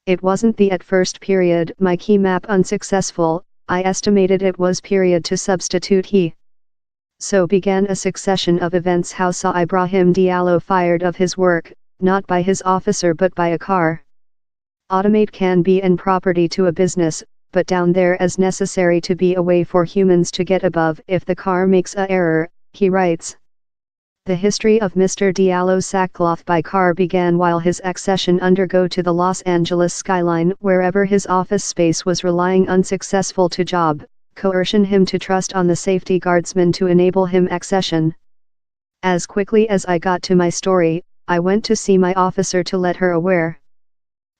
It wasn't the at first period, my key map unsuccessful, I estimated it was period to substitute he. So began a succession of events. How saw Ibrahim Diallo fired of his work, not by his officer but by a car. Automate can be an property to a business, but down there as necessary to be a way for humans to get above if the car makes a error, he writes. The history of Mr. Diallo's sackcloth by car began while his accession undergo to the Los Angeles skyline, wherever his office space was relying unsuccessful to job, coercion him to trust on the safety guardsman to enable him accession. As quickly as I got to my story, I went to see my officer to let her aware.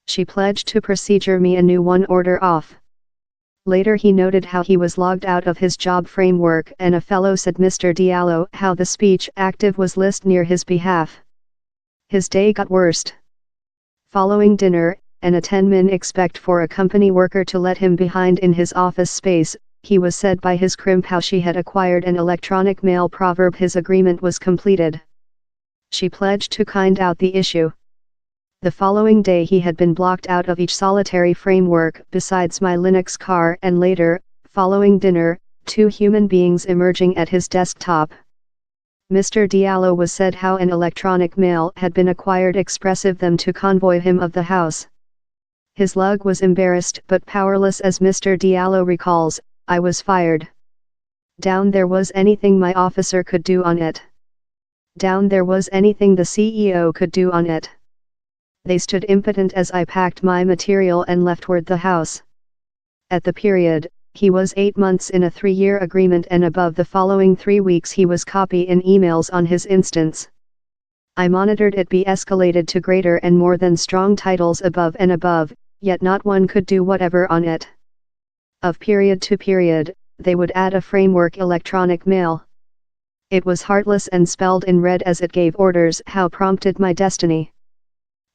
She pledged to procedure me a new one order off. Later he noted how he was logged out of his job framework, and a fellow said Mr. Diallo how the speech active was list near his behalf. His day got worst. Following dinner, and a 10-min expect for a company worker to let him behind in his office space, he was said by his crimp how she had acquired an electronic mail proverb his agreement was completed. She pledged to kind out the issue. The following day he had been blocked out of each solitary framework besides my Linux car, and later, following dinner, 2 human beings emerging at his desktop. Mr. Diallo was said how an electronic mail had been acquired expressive them to convoy him of the house. His lug was embarrassed but powerless. As Mr. Diallo recalls, I was fired. Down there was anything my officer could do on it. Down there was anything the CEO could do on it. They stood impotent as I packed my material and leftward the house. At the period, he was 8 months in a 3-year agreement, and above the following 3 weeks he was copy in emails on his instance. I monitored it be escalated to greater and more than strong titles above and above, yet not one could do whatever on it. Of period to period, they would add a framework electronic mail. It was heartless and spelled in red as it gave orders how prompted my destiny.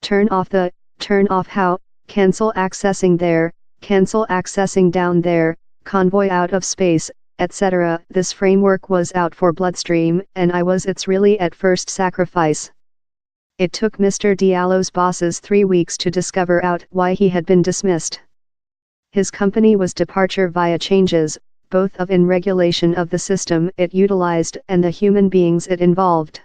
Turn off how, cancel accessing there, cancel accessing down there, convoy out of space, etc. This framework was out for bloodstream, and I was its really at first sacrifice. It took Mr. Diallo's bosses 3 weeks to discover out why he had been dismissed. His company was departure via changes, both of in regulation of the system it utilized and the human beings it involved.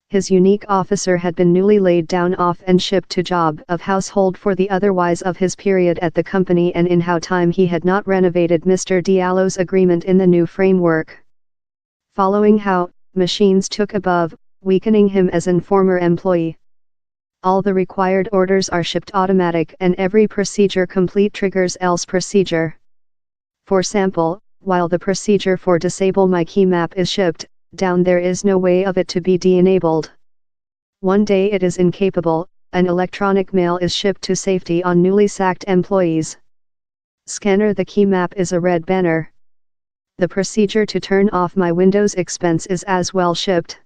His unique officer had been newly laid down off and shipped to job of household for the otherwise of his period at the company, and in how time he had not renovated Mr. Diallo's agreement in the new framework. Following how, machines took above, weakening him as an former employee. All the required orders are shipped automatic and every procedure complete triggers else procedure. For sample, while the procedure for disable my key map is shipped, down there is no way of it to be de-enabled. One day it is incapable, an electronic mail is shipped to safety on newly sacked employees. Scanner the key map is a red banner. The procedure to turn off my Windows expense is as well shipped.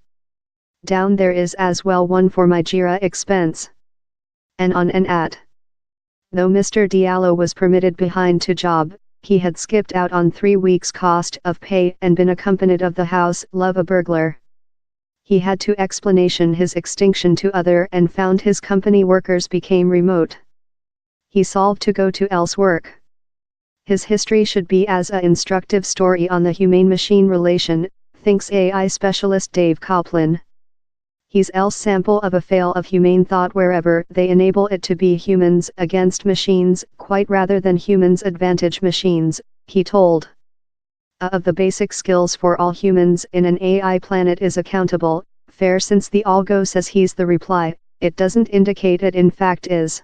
Down there is as well one for my Jira expense. And on and at. Though Mr. Diallo was permitted behind to job, he had skipped out on 3 weeks' cost of pay and been accompanied of the house love a burglar. He had to explanation his extinction to other and found his company workers became remote. He solved to go to else work. His history should be as a instructive story on the humane-machine relation, thinks AI specialist Dave Coplin. He's else sample of a fail of humane thought wherever they enable it to be humans against machines, quite rather than humans advantage machines, he told. Of the basic skills for all humans in an AI planet is accountable, fair. Since the algo says he's the reply, it doesn't indicate it in fact is.